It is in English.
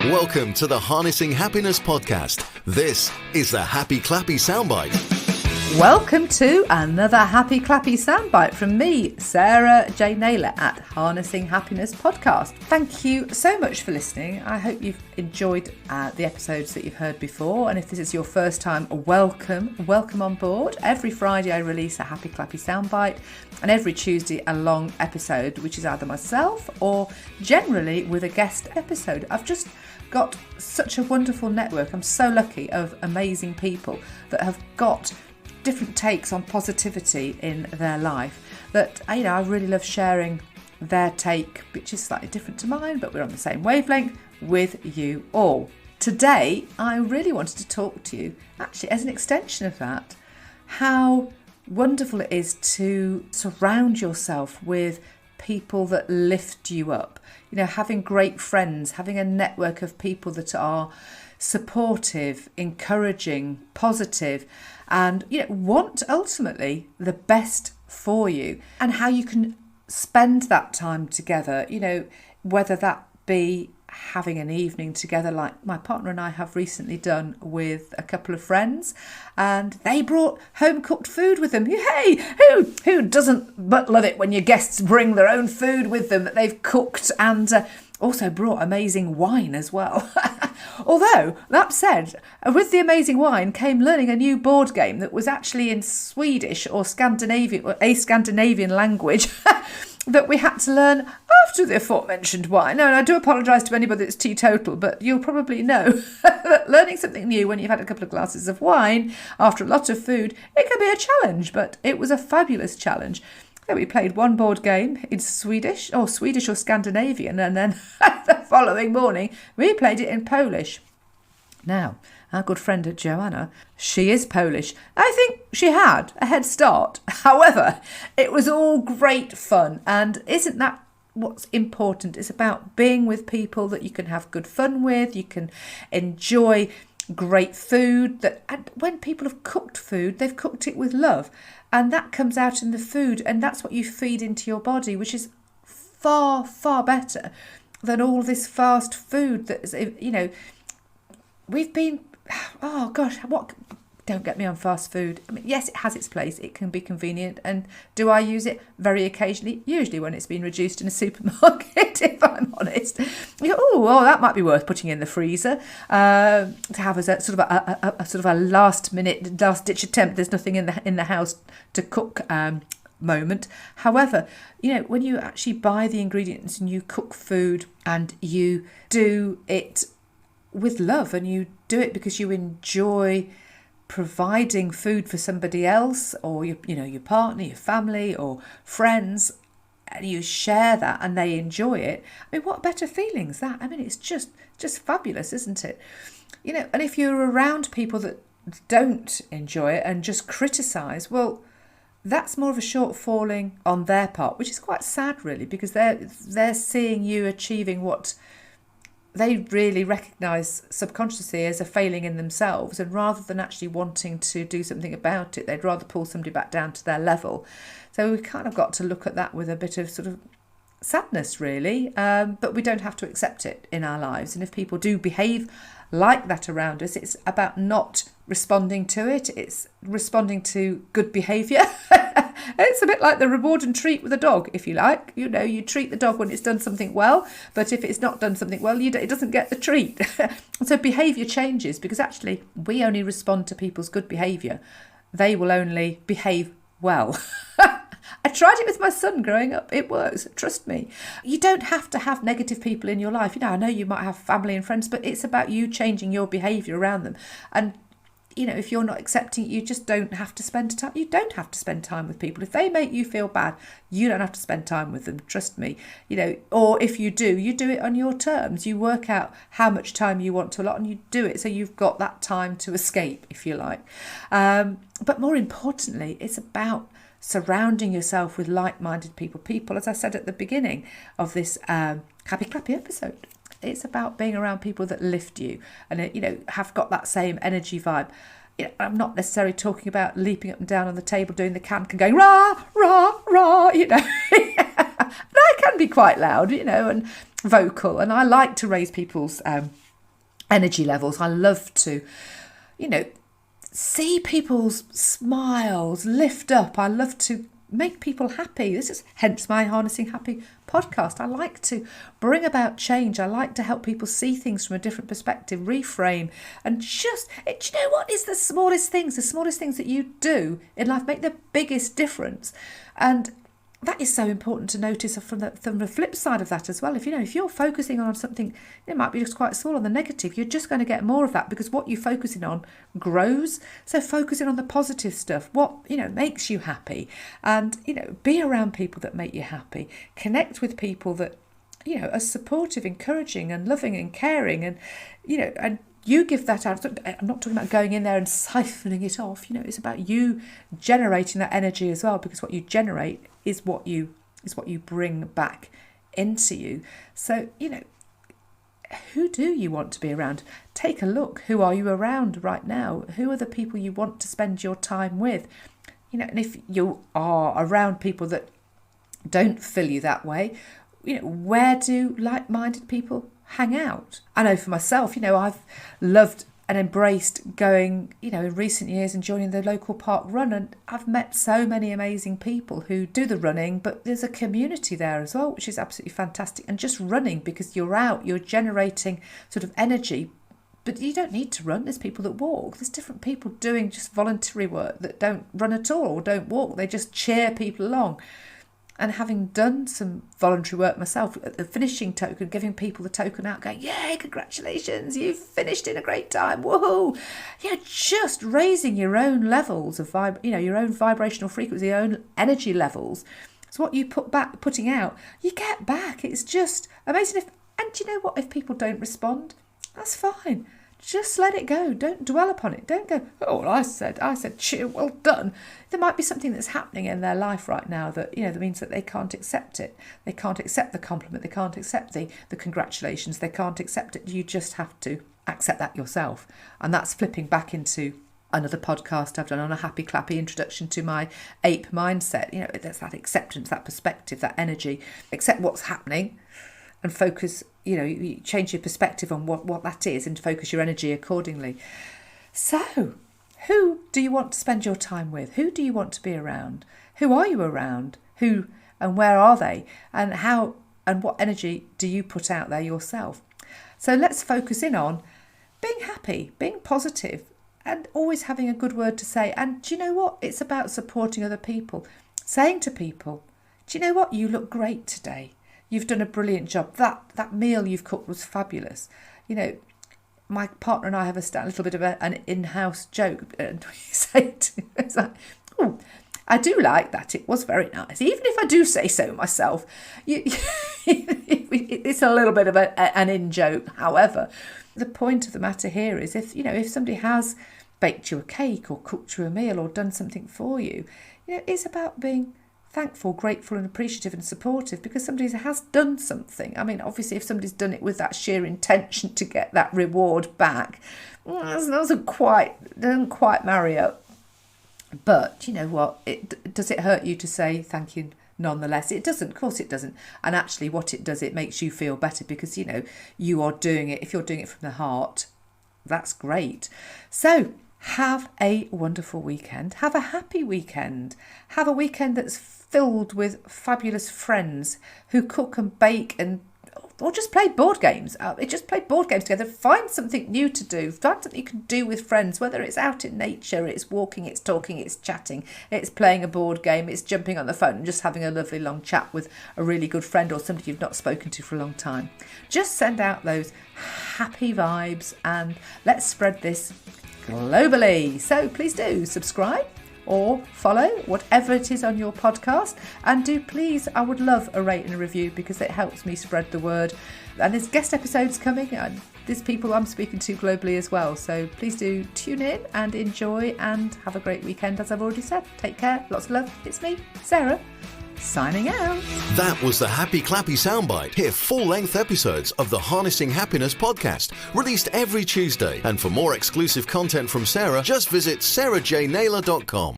Welcome to the Harnessing Happiness podcast. This is the Happy Clappy soundbite. Welcome to another Happy Clappy soundbite from me, Sarah J Naylor at Harnessing Happiness podcast. Thank you so much for listening. I hope you've enjoyed the episodes that you've heard before. And if this is your first time, welcome on board. Every Friday I release a Happy Clappy soundbite, and every Tuesday a long episode, which is either myself or generally with a guest episode. I've just got such a wonderful network. I'm so lucky of amazing people that have got different takes on positivity in their life that, I really love sharing their take, which is slightly different to mine, but we're on the same wavelength with you all. Today, I really wanted to talk to you, actually, as an extension of that, how wonderful it is to surround yourself with people that lift you up. Having great friends, having a network of people that are supportive, encouraging, positive, and want ultimately the best for you, and how you can spend that time together, whether that be having an evening together like my partner and I have recently done with a couple of friends, and they brought home cooked food with them. Hey, who doesn't but love it when your guests bring their own food with them that they've cooked, and also brought amazing wine as well. Although, that said, with the amazing wine came learning a new board game that was actually in Swedish or Scandinavian, or a Scandinavian language that we had to learn after the aforementioned wine. Now, and I do apologise to anybody that's teetotal, but you'll probably know that learning something new when you've had a couple of glasses of wine after a lot of food, it can be a challenge, but it was a fabulous challenge. So we played one board game in Swedish or Scandinavian, and then the following morning we played it in Polish. Now, our good friend Joanna, she is Polish. I think she had a head start. However, it was all great fun, and isn't that what's important? It's about being with people that you can have good fun with, you can enjoy great food, and when people have cooked food, they've cooked it with love, and that comes out in the food, and that's what you feed into your body, which is far, far better than all this fast food that is, we've been, oh gosh, don't get me on fast food. I mean, yes, it has its place. It can be convenient. And do I use it? Very occasionally, usually when it's been reduced in a supermarket, if I'm honest. You go, that might be worth putting in the freezer to have as a sort of a last ditch attempt. There's nothing in the house to cook moment. However, when you actually buy the ingredients and you cook food and you do it with love, and you do it because you enjoy providing food for somebody else, or your partner, your family, or friends, and you share that and they enjoy it. I mean, what better feeling is that? I mean, it's just fabulous, isn't it? And if you're around people that don't enjoy it and just criticise, well, that's more of a shortfalling on their part, which is quite sad, really, because they're seeing you achieving what they really recognise subconsciously as a failing in themselves, and rather than actually wanting to do something about it, they'd rather pull somebody back down to their level. So we've kind of got to look at that with a bit of sort of sadness, really, but we don't have to accept it in our lives. And if people do behave like that around us, it's about not responding to it, it's responding to good behaviour. It's a bit like the reward and treat with a dog, if you like. You treat the dog when it's done something well, but if it's not done something well, it doesn't get the treat. So behaviour changes, because actually we only respond to people's good behaviour. They will only behave well. I tried it with my son growing up. It works. Trust me. You don't have to have negative people in your life. I know you might have family and friends, but it's about you changing your behaviour around them. And if you're not accepting it, you just don't have to spend time. You don't have to spend time with people. If they make you feel bad, you don't have to spend time with them. Trust me. Or if you do it on your terms. You work out how much time you want to allot, and you do it so you've got that time to escape, if you like. But more importantly, it's about surrounding yourself with like-minded people, as I said at the beginning of this Happy Clappy episode. It's about being around people that lift you and, have got that same energy vibe. I'm not necessarily talking about leaping up and down on the table, doing the can going rah, rah, rah, But I can be quite loud, and vocal. And I like to raise people's energy levels. I love to, see people's smiles lift up. I love to make people happy. This is hence my Harnessing Happy podcast. I like to bring about change. I like to help people see things from a different perspective, reframe, and just, do you know what is the smallest things that you do in life make the biggest difference. And that is so important to notice from the flip side of that as well. If you're focusing on something, it might be just quite small on the negative, you're just going to get more of that because what you're focusing on grows. So focusing on the positive stuff, what, makes you happy, and, be around people that make you happy. Connect with people that, are supportive, encouraging and loving and caring, and, and you give that out. I'm not talking about going in there and siphoning it off. It's about you generating that energy as well, because what you generate is what you bring back into you. So, who do you want to be around? Take a look. Who are you around right now? Who are the people you want to spend your time with? And if you are around people that don't fill you that way, where do like-minded people hang out? I know for myself, I've loved and embraced going, in recent years and joining the local park run, and I've met so many amazing people who do the running, but there's a community there as well, which is absolutely fantastic. And just running, because you're out, you're generating sort of energy, but you don't need to run. There's people that walk. There's different people doing just voluntary work that don't run at all or don't walk. They just cheer people along. And having done some voluntary work myself, at the finishing token, giving people the token out, going, yay, congratulations, you've finished in a great time, woohoo. Yeah, just raising your own levels of your own vibrational frequency, your own energy levels. So what you putting out, you get back. It's just amazing. And you know what? If people don't respond, that's fine. Just let it go. Don't dwell upon it. Don't go, oh, well, I said, cheer, well done. There might be something that's happening in their life right now that, that means that they can't accept it. They can't accept the compliment. They can't accept the congratulations. They can't accept it. You just have to accept that yourself. And that's flipping back into another podcast I've done on a Happy Clappy introduction to my ape mindset. There's that acceptance, that perspective, that energy. Accept what's happening and focus, you change your perspective on what that is and focus your energy accordingly. So, who do you want to spend your time with? Who do you want to be around? Who are you around? Who and where are they? And how and what energy do you put out there yourself? So let's focus in on being happy, being positive, and always having a good word to say. And do you know what? It's about supporting other people. Saying to people, do you know what? You look great today. You've done a brilliant job. That meal you've cooked was fabulous. My partner and I have a little bit of an in-house joke. And we say it's like, oh, I do like that. It was very nice. Even if I do say so myself, it's a little bit of an in-joke. However, the point of the matter here is if somebody has baked you a cake or cooked you a meal or done something for you, it's about being thankful, grateful and appreciative and supportive because somebody has done something. I mean, obviously, if somebody's done it with that sheer intention to get that reward back, that doesn't quite marry up. But you know what? Does it hurt you to say thank you nonetheless? It doesn't. Of course it doesn't. And actually what it does, it makes you feel better because, you are doing it. If you're doing it from the heart, that's great. So have a wonderful weekend. Have a happy weekend. Have a weekend that's filled with fabulous friends who cook and bake or just play board games. Just play board games together. Find something new to do. Find something you can do with friends, whether it's out in nature, it's walking, it's talking, it's chatting, it's playing a board game, it's jumping on the phone and just having a lovely long chat with a really good friend or somebody you've not spoken to for a long time. Just send out those happy vibes and let's spread this globally. So please do subscribe or follow whatever it is on your podcast, and do please, I would love a rate and a review because it helps me spread the word. And there's guest episodes coming and there's people I'm speaking to globally as well, so please do tune in and enjoy and have a great weekend. As I've already said, take care, lots of love. It's me, Sarah, signing out. That was the Happy Clappy Soundbite. Hear full-length episodes of the Harnessing Happiness podcast, released every Tuesday. And for more exclusive content from Sarah, just visit sarahjnaylor.com.